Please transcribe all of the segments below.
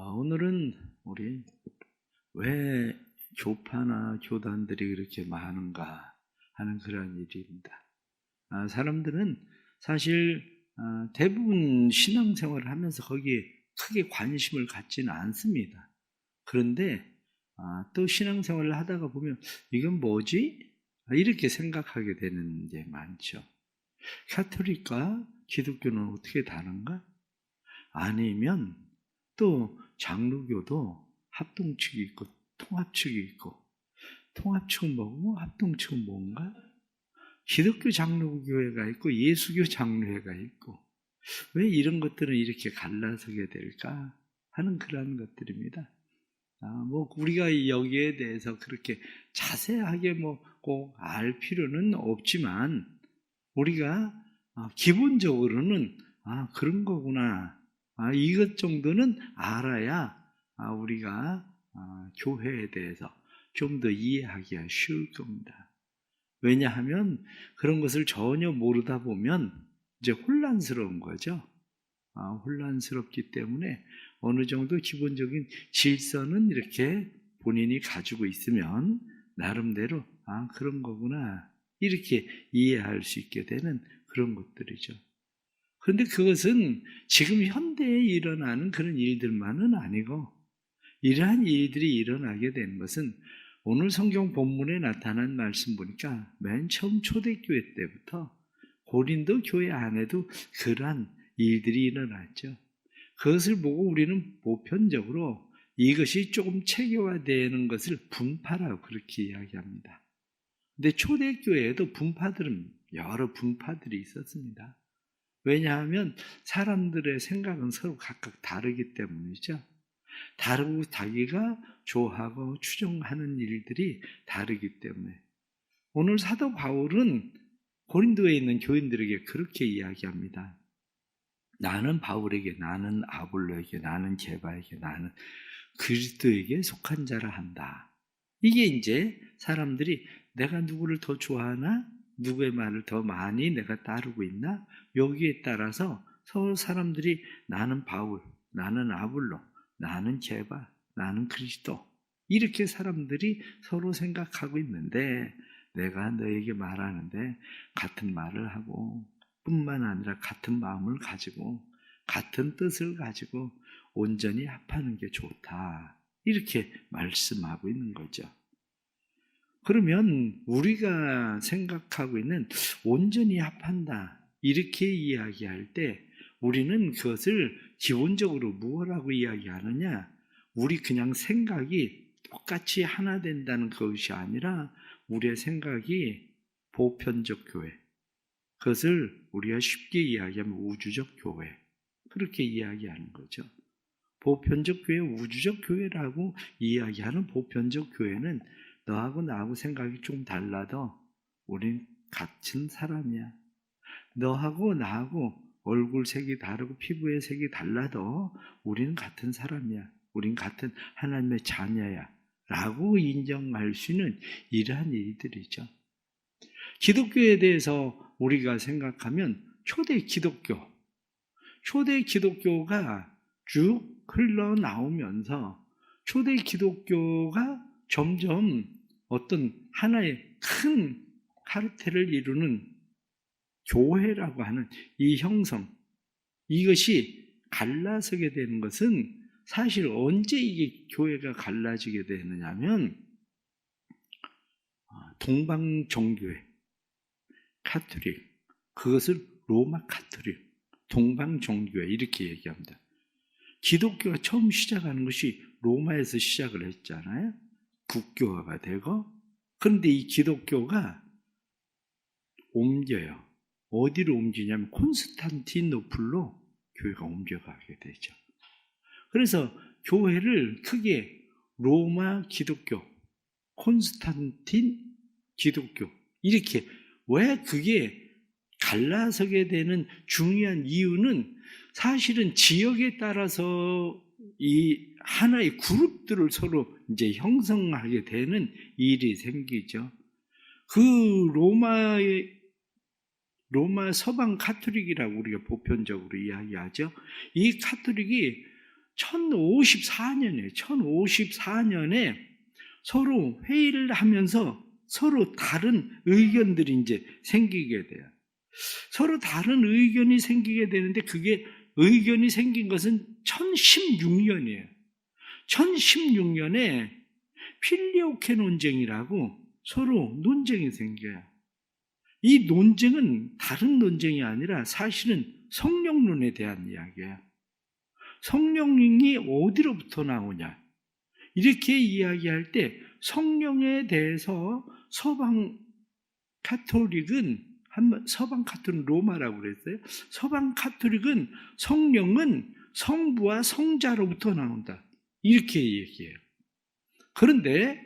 오늘은 우리 왜 교파나 교단들이 그렇게 많은가 하는 그런 일입니다. 사람들은 사실 대부분 신앙생활을 하면서 거기에 크게 관심을 갖지는 않습니다. 그런데 또 신앙생활을 하다가 보면 이건 뭐지? 이렇게 생각하게 되는 게 많죠. 카톨릭과 기독교는 어떻게 다른가? 아니면 또 장로교도 합동측이 있고 통합측이 있고, 통합측은 뭐고 합동측은 뭔가? 기독교 장로교회가 있고 예수교 장로회가 있고, 왜 이런 것들은 이렇게 갈라서게 될까 하는 그런 것들입니다. 우리가 여기에 대해서 그렇게 자세하게 꼭 알 필요는 없지만, 우리가 기본적으로는 그런 거구나, 이것 정도는 알아야 우리가 교회에 대해서 좀 더 이해하기가 쉬울 겁니다. 왜냐하면 그런 것을 전혀 모르다 보면 이제 혼란스러운 거죠. 혼란스럽기 때문에 어느 정도 기본적인 질서는 이렇게 본인이 가지고 있으면 나름대로 그런 거구나 이렇게 이해할 수 있게 되는 그런 것들이죠. 그런데 그것은 지금 현대에 일어나는 그런 일들만은 아니고, 이러한 일들이 일어나게 된 것은 오늘 성경 본문에 나타난 말씀 보니까 맨 처음 초대교회 때부터 고린도 교회 안에도 그러한 일들이 일어났죠. 그것을 보고 우리는 보편적으로 이것이 조금 체계화되는 것을 분파라고 그렇게 이야기합니다. 근데 초대교회에도 여러 분파들이 있었습니다. 왜냐하면 사람들의 생각은 서로 각각 다르기 때문이죠. 다르고 자기가 좋아하고 추종하는 일들이 다르기 때문에 오늘 사도 바울은 고린도에 있는 교인들에게 그렇게 이야기합니다. 나는 바울에게, 나는 아볼로에게, 나는 게바에게, 나는 그리스도에게 속한 자라 한다. 이게 이제 사람들이 내가 누구를 더 좋아하나? 누구의 말을 더 많이 내가 따르고 있나? 여기에 따라서 서로 사람들이 나는 바울, 나는 아볼로, 나는 게바, 나는 그리스도, 이렇게 사람들이 서로 생각하고 있는데, 내가 너에게 말하는데 같은 말을 하고 뿐만 아니라 같은 마음을 가지고 같은 뜻을 가지고 온전히 합하는 게 좋다, 이렇게 말씀하고 있는 거죠. 그러면 우리가 생각하고 있는 온전히 합한다 이렇게 이야기할 때 우리는 그것을 기본적으로 무엇라고 이야기하느냐? 우리 그냥 생각이 똑같이 하나 된다는 것이 아니라 우리의 생각이 보편적 교회, 그것을 우리가 쉽게 이야기하면 우주적 교회, 그렇게 이야기하는 거죠. 보편적 교회, 우주적 교회라고 이야기하는 보편적 교회는 너하고 나하고 생각이 좀 달라도 우린 같은 사람이야. 너하고 나하고 얼굴 색이 다르고 피부의 색이 달라도 우리는 같은 사람이야. 우린 같은 하나님의 자녀야 라고 인정할 수 있는 이러한 일들이죠. 기독교에 대해서 우리가 생각하면 초대 기독교가 쭉 흘러나오면서 초대 기독교가 점점 어떤 하나의 큰 카르텔을 이루는 교회라고 하는 이 형성, 이것이 갈라서게 되는 것은 사실 언제 이게 교회가 갈라지게 되느냐면 동방정교회, 카톨릭, 그것을 로마 카톨릭, 동방정교회 이렇게 얘기합니다. 기독교가 처음 시작하는 것이 로마에서 시작을 했잖아요. 국교화가 되고, 그런데 이 기독교가 옮겨요. 어디로 옮기냐면 콘스탄티노플로 교회가 옮겨가게 되죠. 그래서 교회를 크게 로마 기독교, 콘스탄틴 기독교, 이렇게, 왜 그게 갈라서게 되는 중요한 이유는 사실은 지역에 따라서 이 하나의 그룹들을 서로 이제 형성하게 되는 일이 생기죠. 그 로마 서방 카톨릭이라고 우리가 보편적으로 이야기하죠. 이 카톨릭이 1054년이에요. 1054년에 서로 회의를 하면서 서로 다른 의견들이 이제 생기게 돼요. 서로 다른 의견이 생기게 되는데 그게 의견이 생긴 것은 1016년이에요. 1016년에 필리오케 논쟁이라고 서로 논쟁이 생겨요. 이 논쟁은 다른 논쟁이 아니라 사실은 성령론에 대한 이야기예요. 성령이 어디로부터 나오냐? 이렇게 이야기할 때 성령에 대해서 서방 카톨릭은 로마라고 그랬어요. 서방 카톨릭은 성령은 성부와 성자로부터 나온다. 이렇게 얘기해요. 그런데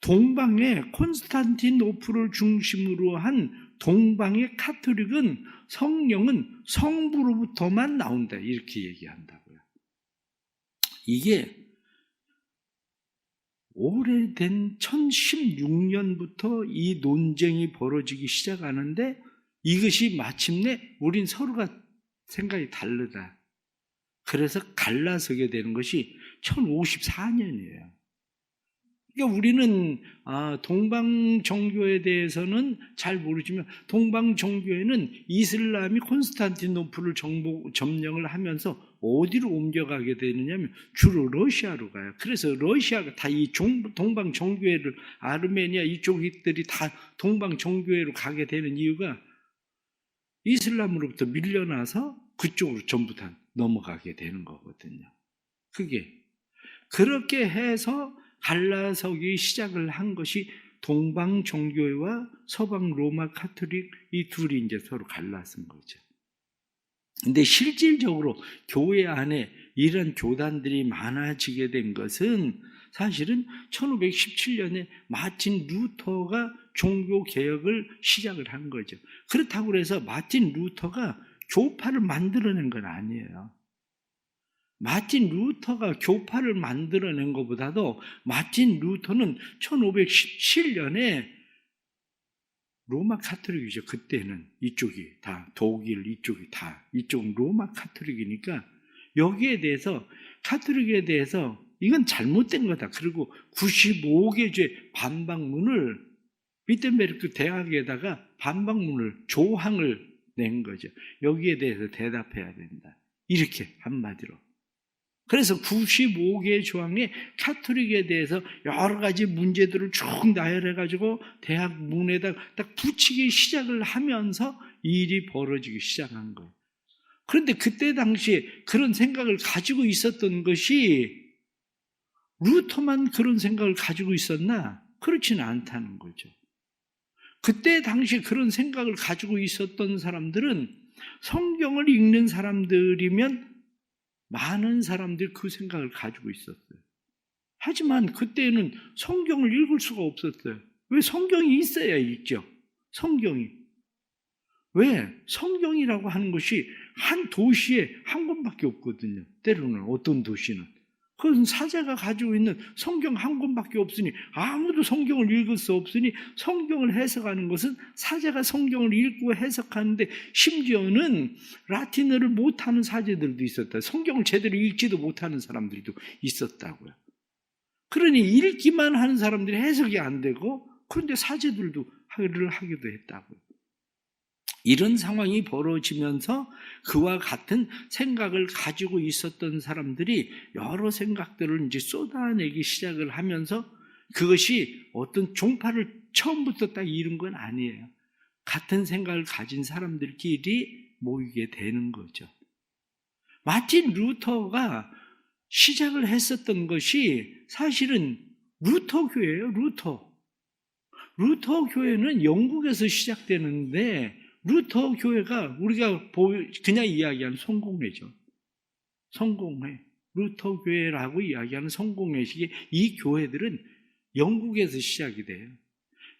동방의 콘스탄티노플을 중심으로 한 동방의 카톨릭은 성령은 성부로부터만 나온다. 이렇게 얘기한다고요. 이게 오래된 1016년부터 이 논쟁이 벌어지기 시작하는데 이것이 마침내 우린 서로가 생각이 다르다. 그래서 갈라서게 되는 것이 1054년이에요. 그러니까 우리는 동방 종교에 대해서는 잘 모르지만 동방 종교에는 이슬람이 콘스탄티노플을 점령을 하면서 어디로 옮겨가게 되느냐면 주로 러시아로 가요. 그래서 러시아가 다 이 동방 종교회를 아르메니아 이쪽들이 다 동방 종교회로 가게 되는 이유가 이슬람으로부터 밀려나서 그쪽으로 전부 다 넘어가게 되는 거거든요. 그게 그렇게 해서 갈라서기 시작을 한 것이 동방 종교회와 서방 로마 카톨릭 이 둘이 이제 서로 갈라선 거죠. 근데 실질적으로 교회 안에 이런 교단들이 많아지게 된 것은 사실은 1517년에 마틴 루터가 종교 개혁을 시작을 한 거죠. 그렇다고 해서 마틴 루터가 교파를 만들어낸 건 아니에요. 마틴 루터가 교파를 만들어낸 것보다도 마틴 루터는 1517년에 로마 카톨릭이죠. 그때는 이쪽이 다 독일, 이쪽이 다 이쪽은 로마 카톨릭이니까 여기에 대해서 카톨릭에 대해서 이건 잘못된 거다. 그리고 95개조의 반박문을 비텐베르크 대학에다가 반박문을 조항을 낸 거죠. 여기에 대해서 대답해야 된다. 이렇게 한마디로. 그래서 95개의 조항에 카톨릭에 대해서 여러 가지 문제들을 쭉 나열해가지고 대학 문에다 딱 붙이기 시작을 하면서 일이 벌어지기 시작한 거예요. 그런데 그때 당시에 그런 생각을 가지고 있었던 것이 루터만 그런 생각을 가지고 있었나? 그렇지는 않다는 거죠. 그때 당시에 그런 생각을 가지고 있었던 사람들은 성경을 읽는 사람들이면 많은 사람들이 그 생각을 가지고 있었어요. 하지만 그때는 성경을 읽을 수가 없었어요. 왜? 성경이 있어야 읽죠. 성경이. 왜? 성경이라고 하는 것이 한 도시에 한 권밖에 없거든요. 때로는 어떤 도시는. 그것은 사제가 가지고 있는 성경 한 권밖에 없으니 아무도 성경을 읽을 수 없으니 성경을 해석하는 것은 사제가 성경을 읽고 해석하는데 심지어는 라틴어를 못하는 사제들도 있었다. 성경을 제대로 읽지도 못하는 사람들도 있었다고요. 그러니 읽기만 하는 사람들이 해석이 안 되고 그런데 사제들도 하기도 했다고요. 이런 상황이 벌어지면서 그와 같은 생각을 가지고 있었던 사람들이 여러 생각들을 이제 쏟아내기 시작을 하면서 그것이 어떤 종파를 처음부터 딱 이룬 건 아니에요. 같은 생각을 가진 사람들끼리 모이게 되는 거죠. 마틴 루터가 시작을 했었던 것이 사실은 루터 교회예요. 루터 교회는 영국에서 시작되는데 루터 교회가 우리가 그냥 이야기하는 성공회죠. 성공회. 루터 교회라고 이야기하는 성공회식의 이 교회들은 영국에서 시작이 돼요.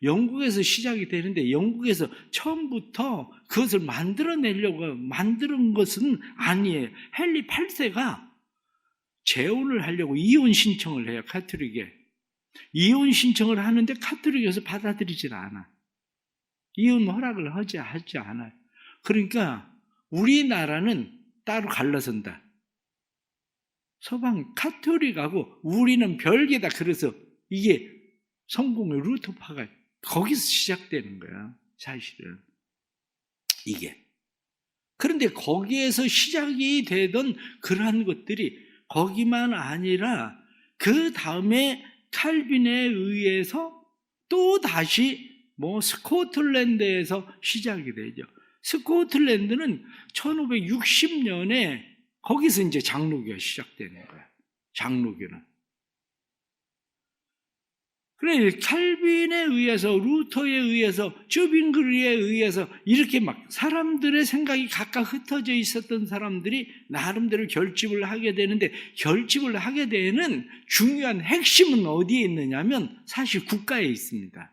영국에서 시작이 되는데 영국에서 처음부터 그것을 만들어내려고 만드는 것은 아니에요. 헨리 8세가 재혼을 하려고 이혼 신청을 해요. 카톨릭에. 이혼 신청을 하는데 카톨릭에서 받아들이질 않아. 이혼 허락을 하지 않아요. 그러니까 우리나라는 따로 갈라선다. 서방 카톨릭하고 우리는 별개다. 그래서 이게 성공의 루터파가 거기서 시작되는 거야, 사실은. 이게. 그런데 거기에서 시작이 되던 그러한 것들이 거기만 아니라 그 다음에 칼빈에 의해서 또 다시 스코틀랜드에서 시작이 되죠. 스코틀랜드는 1560년에 거기서 이제 장로교가 시작되는 거야. 장로교는. 그래, 칼빈에 의해서, 루터에 의해서, 쯔빙글리에 의해서 이렇게 막 사람들의 생각이 각각 흩어져 있었던 사람들이 나름대로 결집을 하게 되는데, 결집을 하게 되는 중요한 핵심은 어디에 있느냐면 사실 국가에 있습니다.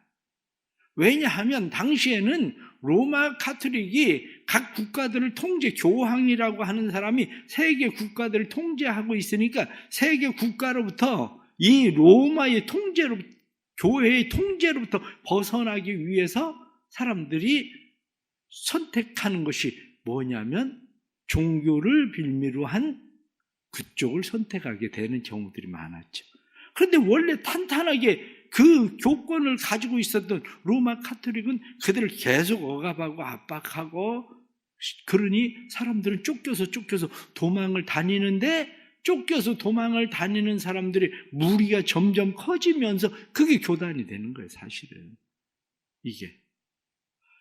왜냐하면 당시에는 로마 카톨릭이 각 국가들을 교황이라고 하는 사람이 세계 국가들을 통제하고 있으니까 세계 국가로부터 이 로마의 교회의 통제로부터 벗어나기 위해서 사람들이 선택하는 것이 뭐냐면 종교를 빌미로 한 그쪽을 선택하게 되는 경우들이 많았죠. 그런데 원래 탄탄하게 그 교권을 가지고 있었던 로마 카톨릭은 그들을 계속 억압하고 압박하고, 그러니 사람들은 쫓겨서 도망을 다니는데, 쫓겨서 도망을 다니는 사람들의 무리가 점점 커지면서 그게 교단이 되는 거예요, 사실은. 이게.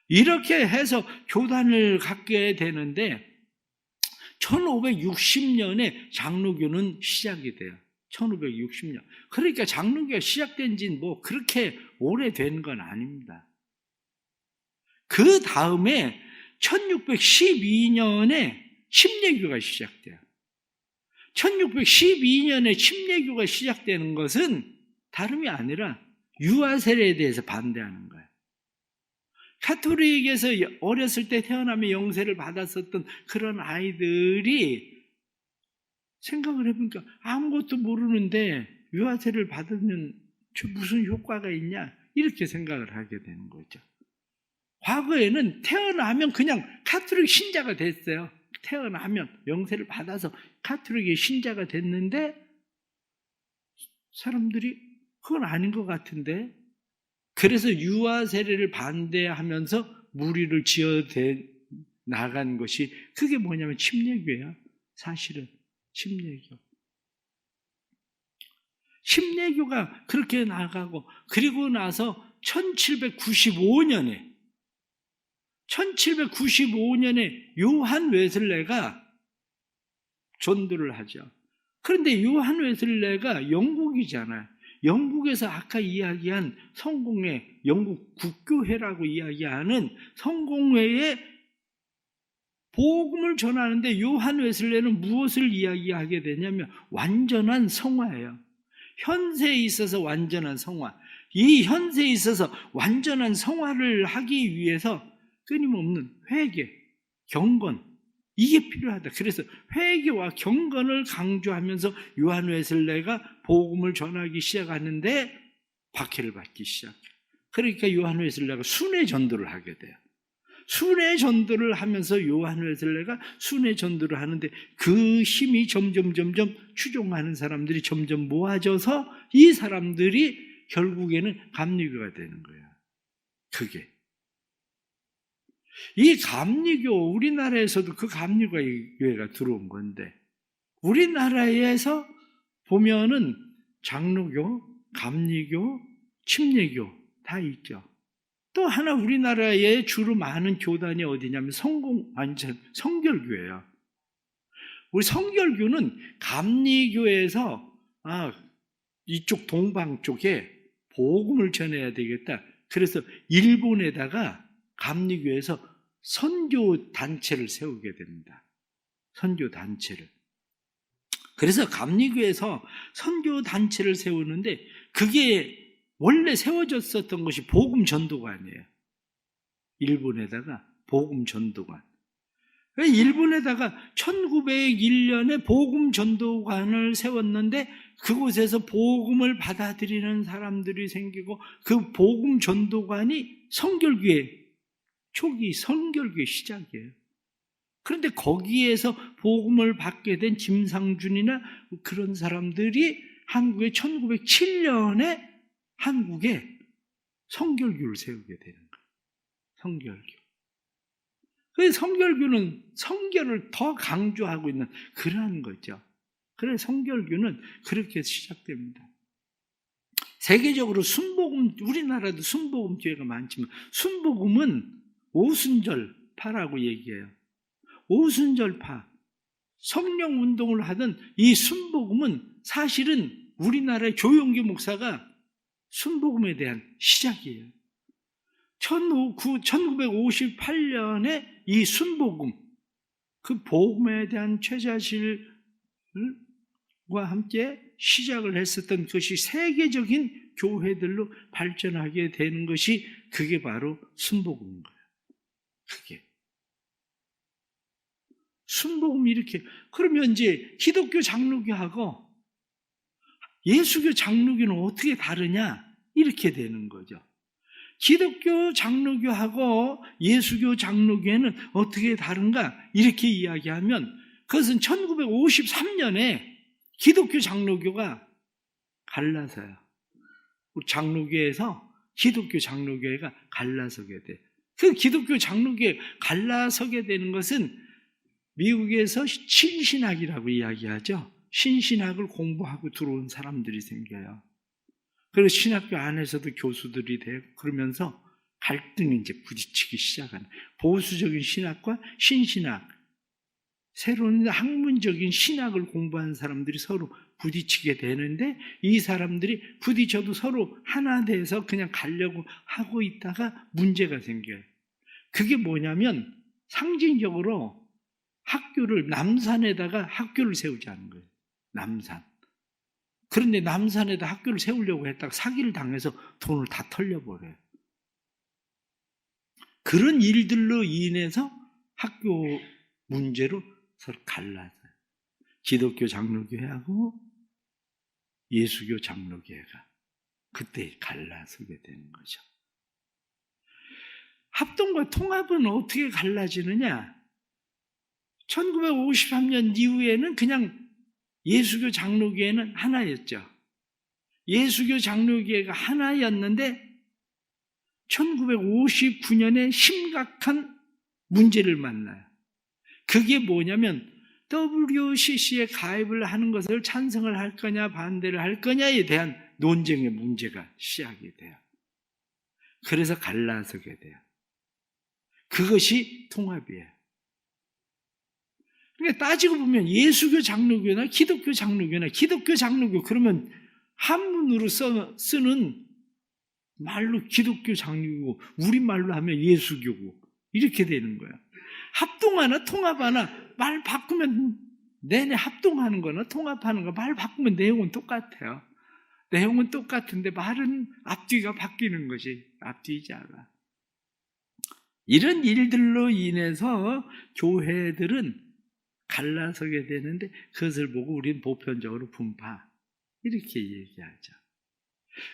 이렇게 해서 교단을 갖게 되는데 1560년에 장로교는 시작이 돼요. 1560년. 그러니까 장로교가 시작된 지는 그렇게 오래된 건 아닙니다. 그 다음에 1612년에 침례교가 시작돼요. 1612년에 침례교가 시작되는 것은 다름이 아니라 유아세례에 대해서 반대하는 거예요. 카톨릭에서 어렸을 때 태어나며 영세를 받았었던 그런 아이들이 생각을 해보니까 아무것도 모르는데 유아세례를 받으면 무슨 효과가 있냐, 이렇게 생각을 하게 되는 거죠. 과거에는 태어나면 그냥 카톨릭 신자가 됐어요. 태어나면 영세를 받아서 카톨릭의 신자가 됐는데 사람들이 그건 아닌 것 같은데, 그래서 유아세례를 반대하면서 무리를 지어 나간 것이 그게 뭐냐면 침례교예요. 사실은 침례교가 그렇게 나가고, 그리고 나서 1795년에 요한 웨슬레가 전도를 하죠. 그런데 요한 웨슬레가 영국이잖아요. 영국에서 아까 이야기한 성공회, 영국 국교회라고 이야기하는 성공회에 복음을 전하는데 요한 웨슬레는 무엇을 이야기하게 되냐면 완전한 성화예요. 현세에 있어서 완전한 성화. 이 현세에 있어서 완전한 성화를 하기 위해서 끊임없는 회개, 경건, 이게 필요하다. 그래서 회개와 경건을 강조하면서 요한 웨슬레가 복음을 전하기 시작하는데 박해를 받기 시작해요. 그러니까 요한 웨슬레가 순회 전도를 하게 돼요. 순회 전도를 하면서 요한 웨슬레가 순회 전도를 하는데 그 힘이 점점 추종하는 사람들이 점점 모아져서 이 사람들이 결국에는 감리교가 되는 거예요. 그게. 이 감리교, 우리나라에서도 그 감리교회가 들어온 건데, 우리나라에서 보면은 장로교, 감리교, 침례교 다 있죠. 또 하나 우리나라에 주로 많은 교단이 어디냐면 성결교예요. 우리 성결교는 감리교에서 이쪽 동방 쪽에 복음을 전해야 되겠다. 그래서 일본에다가 감리교에서 선교 단체를 세우게 됩니다. 선교 단체를. 그래서 감리교에서 선교 단체를 세우는데 그게 원래 세워졌었던 것이 복음 전도관이에요. 일본에다가 복음 전도관. 일본에다가 1901년에 복음 전도관을 세웠는데 그곳에서 복음을 받아들이는 사람들이 생기고 그 복음 전도관이 성결교회 초기 성결교회 시작이에요. 그런데 거기에서 복음을 받게 된 김상준이나 그런 사람들이 한국에 1907년에 한국에 성결교를 세우게 되는 거예요. 성결교. 그래서 성결교는 성결을 더 강조하고 있는 그러한 거죠. 그래서 성결교는 그렇게 시작됩니다. 세계적으로 순복음, 우리나라도 순복음 교회가 많지만 순복음은 오순절파라고 얘기해요. 오순절파, 성령 운동을 하던 이 순복음은 사실은 우리나라의 조용기 목사가 순복음에 대한 시작이에요. 1958년에 이 순복음, 그 복음에 대한 최자실과 함께 시작을 했었던 것이 세계적인 교회들로 발전하게 되는 것이 그게 바로 순복음인 거예요. 그게. 순복음이 이렇게, 그러면 이제 기독교 장로교하고 예수교 장로교는 어떻게 다르냐? 이렇게 되는 거죠. 기독교 장로교하고 예수교 장로교회는 어떻게 다른가? 이렇게 이야기하면 그것은 1953년에 기독교 장로교가 갈라서요. 장로교에서 기독교 장로교회가 갈라서게 돼. 그 기독교 장로교회 갈라서게 되는 것은 미국에서 신신학이라고 이야기하죠. 신신학을 공부하고 들어온 사람들이 생겨요. 그리고 신학교 안에서도 교수들이 되고 그러면서 갈등이 이제 부딪히기 시작하는 보수적인 신학과 신신학, 새로운 학문적인 신학을 공부한 사람들이 서로 부딪히게 되는데 이 사람들이 부딪혀도 서로 하나 돼서 그냥 가려고 하고 있다가 문제가 생겨요. 그게 뭐냐면 상징적으로 학교를 남산에다가 학교를 세우자는 거예요. 남산. 그런데 남산에다 학교를 세우려고 했다가 사기를 당해서 돈을 다 털려버려요. 그런 일들로 인해서 학교 문제로 서로 갈라져요. 기독교 장로교회하고 예수교 장로교회가 그때 갈라서게 되는 거죠. 합동과 통합은 어떻게 갈라지느냐? 1953년 이후에는 그냥 예수교 장로교회는 하나였죠. 예수교 장로교회가 하나였는데 1959년에 심각한 문제를 만나요. 그게 뭐냐면 WCC에 가입을 하는 것을 찬성을 할 거냐 반대를 할 거냐에 대한 논쟁의 문제가 시작이 돼요. 그래서 갈라서게 돼요. 그것이 통합이에요. 그러니까 따지고 보면 예수교 장로교나 기독교 장로교나 기독교 장로교 그러면 한문으로 쓰는 말로 기독교 장로교고 우리말로 하면 예수교고 이렇게 되는 거야. 합동하나 통합하나 말 바꾸면 내내 합동하는 거나 통합하는 거 말 바꾸면 내용은 똑같아요. 내용은 똑같은데 말은 앞뒤가 바뀌는 것이 앞뒤이지 않아. 이런 일들로 인해서 교회들은 갈라서게 되는데 그것을 보고 우리는 보편적으로 분파 이렇게 얘기하죠.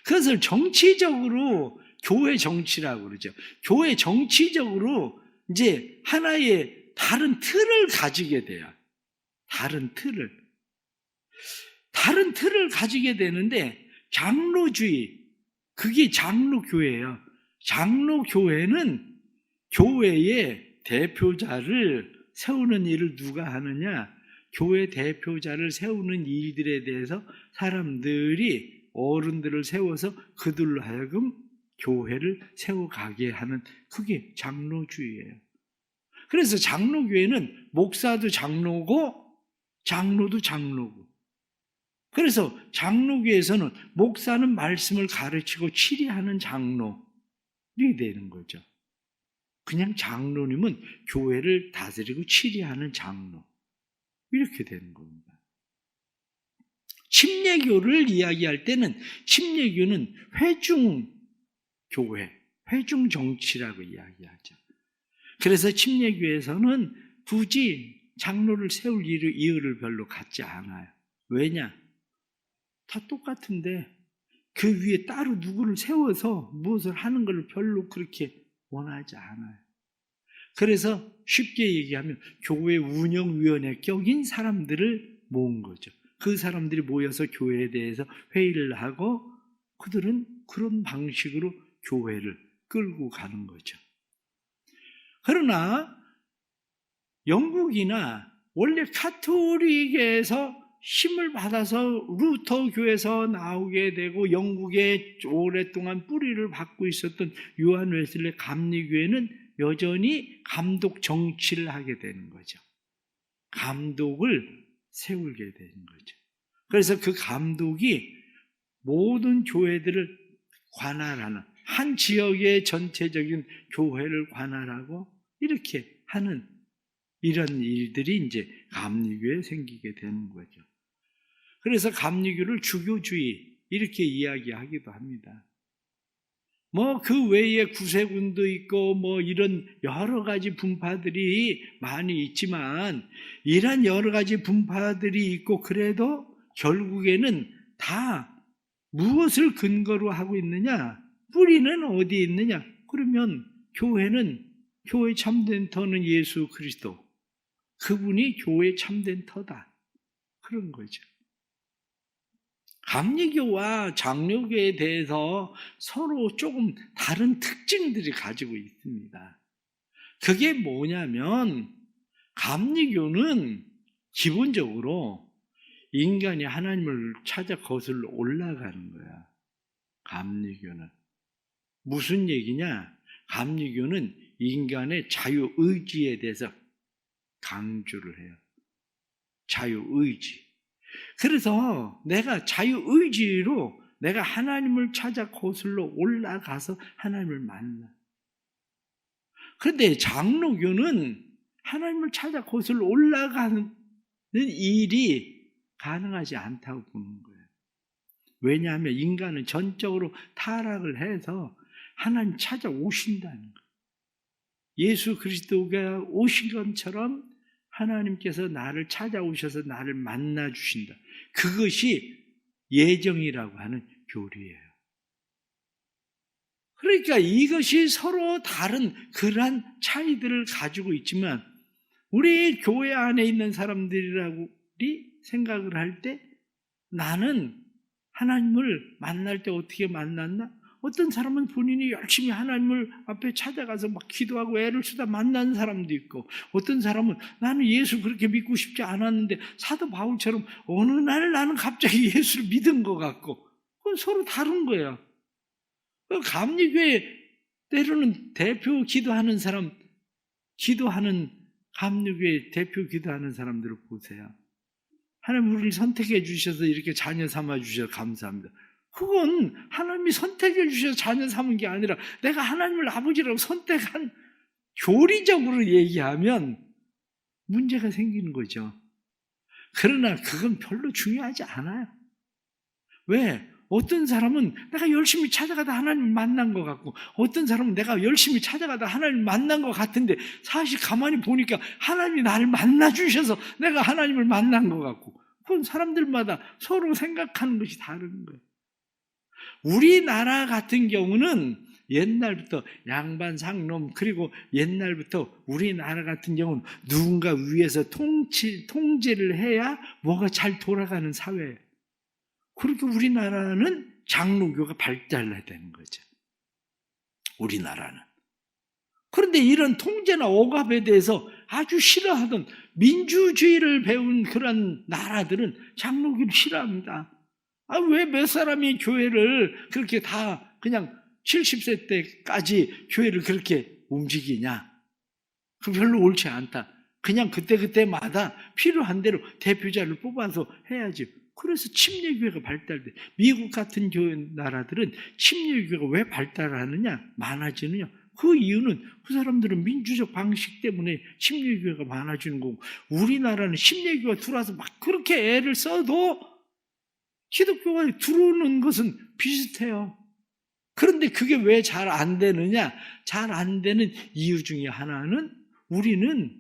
그것을 정치적으로 교회 정치라고 그러죠. 교회 정치적으로 이제 하나의 다른 틀을 가지게 돼요. 다른 틀을 가지게 되는데 장로주의, 그게 장로교회예요. 장로교회는 교회의 대표자를 세우는 일을 누가 하느냐? 교회 대표자를 세우는 일들에 대해서 사람들이 어른들을 세워서 그들로 하여금 교회를 세워가게 하는 그게 장로주의예요. 그래서 장로교회는 목사도 장로고 장로도 장로고 그래서 장로교회에서는 목사는 말씀을 가르치고 치리하는 장로이 되는 거죠. 그냥 장로님은 교회를 다스리고 치리하는 장로 이렇게 되는 겁니다. 침례교를 이야기할 때는 침례교는 회중교회, 회중정치라고 이야기하죠. 그래서 침례교에서는 굳이 장로를 세울 이유를 별로 갖지 않아요. 왜냐? 다 똑같은데 그 위에 따로 누구를 세워서 무엇을 하는 걸 별로 그렇게 원하지 않아요. 그래서 쉽게 얘기하면 교회 운영위원회 격인 사람들을 모은 거죠. 그 사람들이 모여서 교회에 대해서 회의를 하고 그들은 그런 방식으로 교회를 끌고 가는 거죠. 그러나 영국이나 원래 카톨릭에서 힘을 받아서 루터 교회에서 나오게 되고 영국에 오랫동안 뿌리를 받고 있었던 요한 웨슬리 감리교회는 여전히 감독 정치를 하게 되는 거죠. 감독을 세우게 되는 거죠. 그래서 그 감독이 모든 교회들을 관할하는, 한 지역의 전체적인 교회를 관할하고 이렇게 하는 이런 일들이 이제 감리교에 생기게 되는 거죠. 그래서 감리교를 주교주의 이렇게 이야기하기도 합니다. 뭐 그 외에 구세군도 있고 뭐 이런 여러 가지 분파들이 많이 있지만 이런 여러 가지 분파들이 있고 그래도 결국에는 다 무엇을 근거로 하고 있느냐? 뿌리는 어디에 있느냐? 그러면 교회의 참된 터는 예수 그리스도. 그분이 교회의 참된 터다. 그런 거죠. 감리교와 장로교에 대해서 서로 조금 다른 특징들이 가지고 있습니다. 그게 뭐냐면 감리교는 기본적으로 인간이 하나님을 찾아 거슬러 올라가는 거야. 감리교는. 무슨 얘기냐? 감리교는 인간의 자유의지에 대해서 강조를 해요. 자유의지. 그래서 내가 자유의지로 내가 하나님을 찾아 거슬러 올라가서 하나님을 만나. 그런데 장로교는 하나님을 찾아 거슬러 올라가는 일이 가능하지 않다고 보는 거예요. 왜냐하면 인간은 전적으로 타락을 해서 하나님 찾아오신다는 거예요. 예수 그리스도가 오신 것처럼 하나님께서 나를 찾아오셔서 나를 만나 주신다. 그것이 예정이라고 하는 교리예요. 그러니까 이것이 서로 다른 그러한 차이들을 가지고 있지만 우리 교회 안에 있는 사람들이 생각을 할 때 나는 하나님을 만날 때 어떻게 만났나? 어떤 사람은 본인이 열심히 하나님을 앞에 찾아가서 막 기도하고 애를 쓰다 만난 사람도 있고 어떤 사람은 나는 예수 그렇게 믿고 싶지 않았는데 사도 바울처럼 어느 날 나는 갑자기 예수를 믿은 것 같고 그건 서로 다른 거야. 감리교회 때로는 대표 기도하는 사람, 감리교회 대표 기도하는 사람들을 보세요. 하나님 우리를 선택해 주셔서 이렇게 자녀 삼아 주셔서 감사합니다. 그건 하나님이 선택해 주셔서 자녀 삼은 게 아니라 내가 하나님을 아버지라고 선택한 교리적으로 얘기하면 문제가 생기는 거죠. 그러나 그건 별로 중요하지 않아요. 왜? 어떤 사람은 내가 열심히 찾아가다 하나님을 만난 것 같고 어떤 사람은 내가 열심히 찾아가다 하나님을 만난 것 같은데 사실 가만히 보니까 하나님이 나를 만나 주셔서 내가 하나님을 만난 것 같고 그건 사람들마다 서로 생각하는 것이 다른 거예요. 우리나라 같은 경우는 옛날부터 양반 상놈 그리고 옛날부터 우리나라 같은 경우는 누군가 위에서 통제를 해야 뭐가 잘 돌아가는 사회예요. 그렇게 우리나라는 장로교가 발달해야 되는 거죠. 우리나라는. 그런데 이런 통제나 억압에 대해서 아주 싫어하던 민주주의를 배운 그런 나라들은 장로교를 싫어합니다. 왜 몇 사람이 교회를 그렇게 다 그냥 70세 때까지 교회를 그렇게 움직이냐? 그 별로 옳지 않다. 그냥 그때마다 필요한 대로 대표자를 뽑아서 해야지. 그래서 침례교회가 발달돼. 미국 같은 교회 나라들은 침례교회가 왜 발달하느냐? 많아지느냐? 그 이유는 그 사람들은 민주적 방식 때문에 침례교회가 많아지는 거고 우리나라는 침례교회가 들어와서 막 그렇게 애를 써도 기독교가 들어오는 것은 비슷해요. 그런데 그게 왜 잘 안 되느냐? 잘 안 되는 이유 중에 하나는 우리는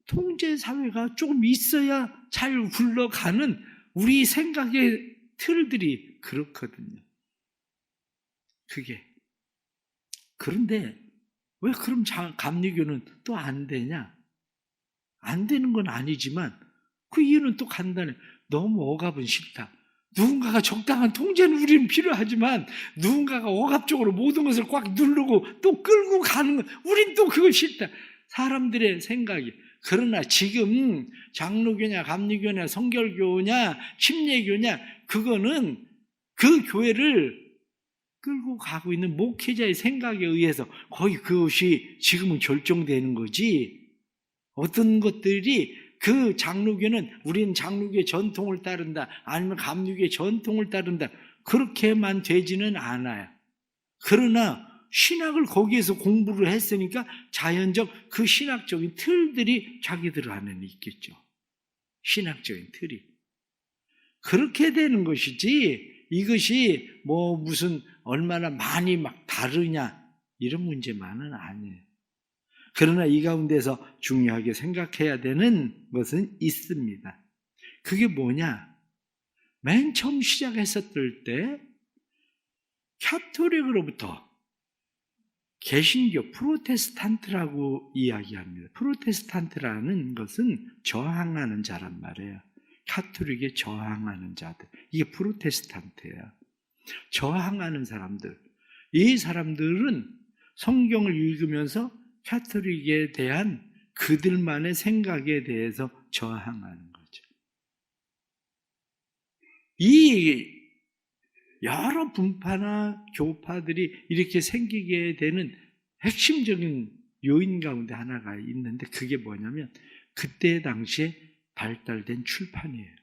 통제사회가 조금 있어야 잘 굴러가는 우리 생각의 틀들이 그렇거든요. 그게. 그런데 왜 그럼 감리교는 또 안 되냐? 안 되는 건 아니지만 그 이유는 또 간단해. 너무 억압은 싫다. 누군가가 적당한 통제는 우리는 필요하지만 누군가가 억압적으로 모든 것을 꽉 누르고 또 끌고 가는 건 우린 또 그거 싫다. 사람들의 생각이. 그러나 지금 장로교냐 감리교냐 성결교냐 침례교냐 그거는 그 교회를 끌고 가고 있는 목회자의 생각에 의해서 거의 그것이 지금은 결정되는 거지. 어떤 것들이 그 장로교는 우리는 장로교의 전통을 따른다 아니면 감리교의 전통을 따른다 그렇게만 되지는 않아요. 그러나 신학을 거기에서 공부를 했으니까 자연적 그 신학적인 틀들이 자기들 안에는 있겠죠. 신학적인 틀이. 그렇게 되는 것이지 이것이 뭐 무슨 얼마나 많이 막 다르냐 이런 문제만은 아니에요. 그러나 이 가운데서 중요하게 생각해야 되는 것은 있습니다. 그게 뭐냐? 맨 처음 시작했었을 때 카톨릭으로부터 개신교 프로테스탄트라고 이야기합니다. 프로테스탄트라는 것은 저항하는 자란 말이에요. 카톨릭에 저항하는 자들. 이게 프로테스탄트예요. 저항하는 사람들. 이 사람들은 성경을 읽으면서 카톨릭에 대한 그들만의 생각에 대해서 저항하는 거죠. 이 여러 분파나 교파들이 이렇게 생기게 되는 핵심적인 요인 가운데 하나가 있는데 그게 뭐냐면 그때 당시에 발달된 출판이에요.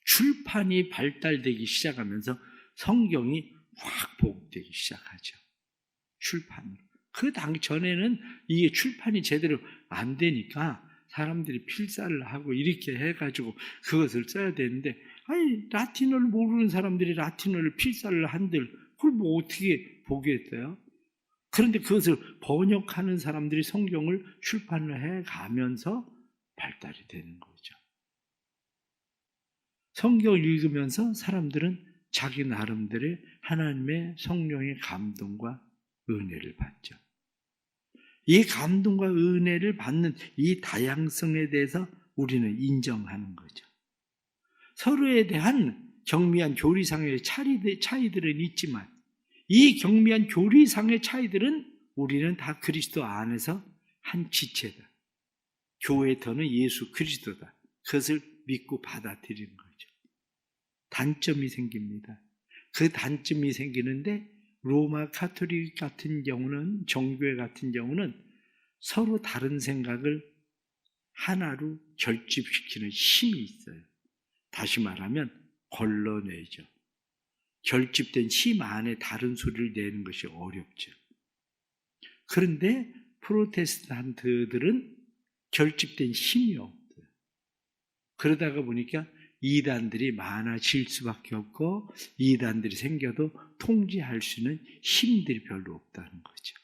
출판이 발달되기 시작하면서 성경이 확 보급되기 시작하죠. 출판으로. 그 전에는 이게 출판이 제대로 안 되니까 사람들이 필사를 하고 이렇게 해가지고 그것을 써야 되는데 아니 라틴어를 모르는 사람들이 라틴어를 필사를 한들 그걸 뭐 어떻게 보겠어요? 그런데 그것을 번역하는 사람들이 성경을 출판을 해가면서 발달이 되는 거죠. 성경을 읽으면서 사람들은 자기 나름대로의 하나님의 성령의 감동과 은혜를 받죠. 이 감동과 은혜를 받는 이 다양성에 대해서 우리는 인정하는 거죠. 서로에 대한 경미한 교리상의 차이들은 있지만 이 경미한 교리상의 차이들은 우리는 다 그리스도 안에서 한 지체다. 교회터는 예수 그리스도다. 그것을 믿고 받아들이는 거죠. 단점이 생깁니다. 그 단점이 생기는데 로마 카톨릭 같은 경우는 정교회 같은 경우는 서로 다른 생각을 하나로 결집시키는 힘이 있어요. 다시 말하면 걸러내죠. 결집된 힘 안에 다른 소리를 내는 것이 어렵죠. 그런데 프로테스탄트들은 결집된 힘이 없어요. 그러다가 보니까 이단들이 많아질 수밖에 없고 이단들이 생겨도 통제할 수 있는 힘들이 별로 없다는 거죠.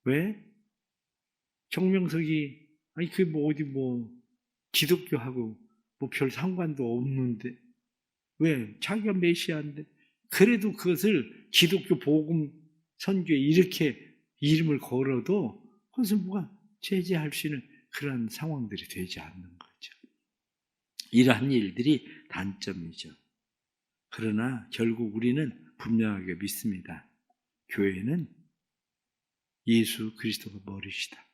왜? 정명석이 아니 그게 뭐 어디 뭐 기독교하고 뭐 별 상관도 없는데 왜? 자기가 메시아인데 그래도 그것을 기독교 복음 선교에 이렇게 이름을 걸어도 그것을 뭐가 제재할 수 있는 그런 상황들이 되지 않는 거죠. 이러한 일들이 단점이죠. 그러나 결국 우리는 분명하게 믿습니다. 교회는 예수 그리스도가 머리시다.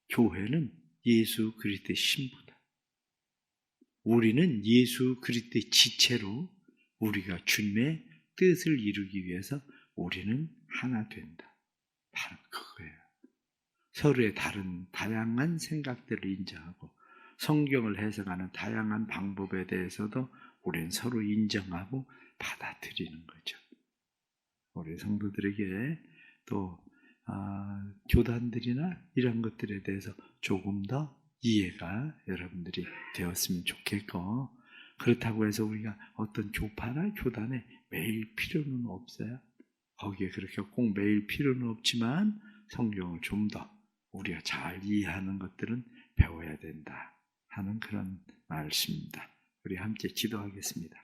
교회는 예수 그리스도의 신부다. 우리는 예수 그리스도의 지체로 우리가 주님의 뜻을 이루기 위해서 우리는 하나 된다. 바로 그거예요. 서로의 다양한 생각들을 인정하고 성경을 해석하는 다양한 방법에 대해서도 우리는 서로 인정하고 받아들이는 거죠. 우리 성도들에게 또 교단들이나 이런 것들에 대해서 조금 더 이해가 여러분들이 되었으면 좋겠고 그렇다고 해서 우리가 어떤 교파나 교단에 매일 필요는 없어요. 거기에 그렇게 꼭 매일 필요는 없지만 성경을 좀 더 우리가 잘 이해하는 것들은 배워야 된다 하는 그런 말씀입니다. 우리 함께 기도하겠습니다.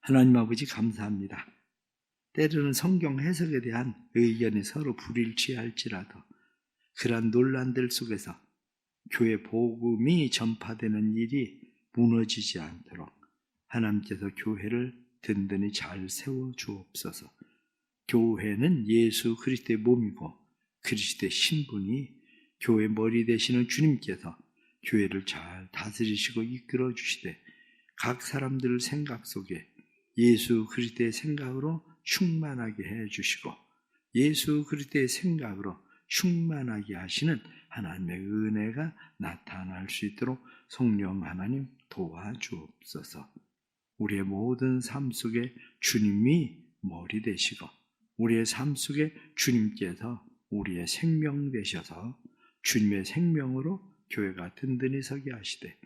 하나님 아버지 감사합니다. 때로는 성경 해석에 대한 의견이 서로 불일치할지라도 그러한 논란들 속에서 교회 복음이 전파되는 일이 무너지지 않도록 하나님께서 교회를 든든히 잘 세워주옵소서. 교회는 예수 그리스도의 몸이고 그리스도의 신분이 교회 머리 되시는 주님께서 교회를 잘 다스리시고 이끌어 주시되 각 사람들 생각 속에 예수 그리스도의 생각으로 충만하게 해주시고 예수 그리스도의 생각으로 충만하게 하시는 하나님의 은혜가 나타날 수 있도록 성령 하나님 도와주옵소서. 우리의 모든 삶 속에 주님이 머리 되시고 우리의 삶 속에 주님께서 우리의 생명 되셔서 주님의 생명으로 교회가 든든히 서게 하시되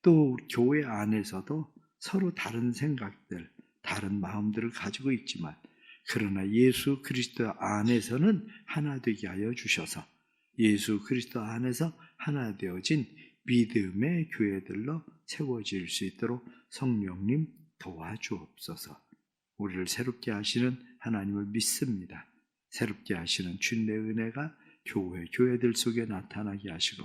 또 교회 안에서도 서로 다른 생각들, 다른 마음들을 가지고 있지만 그러나 예수 그리스도 안에서는 하나 되게 하여 주셔서 예수 그리스도 안에서 하나 되어진 믿음의 교회들로 세워질 수 있도록 성령님 도와주옵소서. 우리를 새롭게 하시는 하나님을 믿습니다. 새롭게 하시는 주님의 은혜가 교회들 속에 나타나게 하시고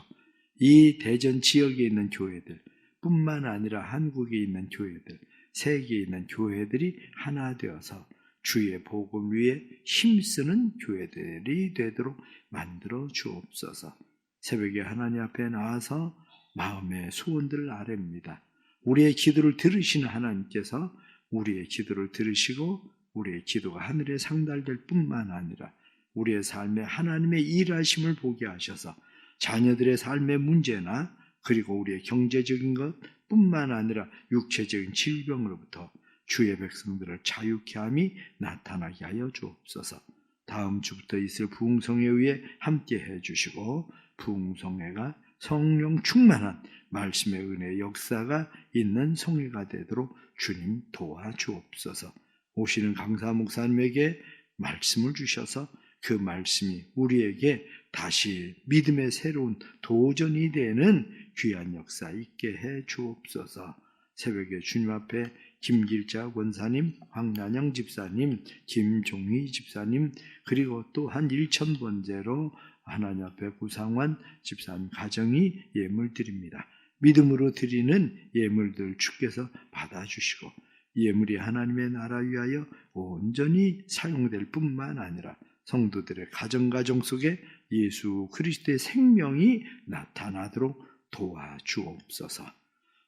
이 대전 지역에 있는 교회들 뿐만 아니라 한국에 있는 교회들, 세계에 있는 교회들이 하나 되어서 주의 복음 위에 힘쓰는 교회들이 되도록 만들어 주옵소서. 새벽에 하나님 앞에 나와서 마음의 소원들을 아뢰입니다. 우리의 기도를 들으시는 하나님께서 우리의 기도를 들으시고 우리의 기도가 하늘에 상달될 뿐만 아니라 우리의 삶에 하나님의 일하심을 보게 하셔서 자녀들의 삶의 문제나 그리고 우리의 경제적인 것 뿐만 아니라 육체적인 질병으로부터 주의 백성들을 자유케 함이 나타나게 하여 주옵소서. 다음 주부터 있을 부흥성회 위에 함께 해주시고 부흥성회가 성령 충만한 말씀의 은혜 역사가 있는 성회가 되도록 주님 도와주옵소서. 오시는 강사 목사님에게 말씀을 주셔서 그 말씀이 우리에게 다시 믿음의 새로운 도전이 되는 귀한 역사 있게 해 주옵소서. 새벽에 주님 앞에 김길자 권사님, 황난영 집사님, 김종희 집사님 그리고 또한 1000번째로 하나님 앞에 구상환 집사님 가정이 예물 드립니다. 믿음으로 드리는 예물들 주께서 받아주시고 예물이 하나님의 나라 위하여 온전히 사용될 뿐만 아니라 성도들의 가정 속에 예수 그리스도의 생명이 나타나도록 도와주옵소서.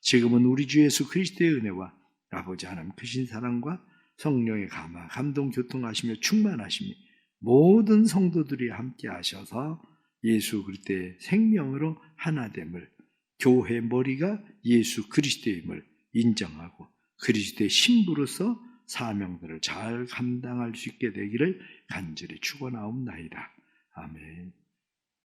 지금은 우리 주 예수 그리스도의 은혜와 아버지 하나님 크신 사랑과 성령의 감화, 감동, 교통하시며 충만하심이 모든 성도들이 함께 하셔서 예수 그리스도의 생명으로 하나됨을 교회 머리가 예수 그리스도임을 인정하고 그리스도의 신부로서 사명들을 잘 감당할 수 있게 되기를 간절히 축원하옵나이다. 아멘.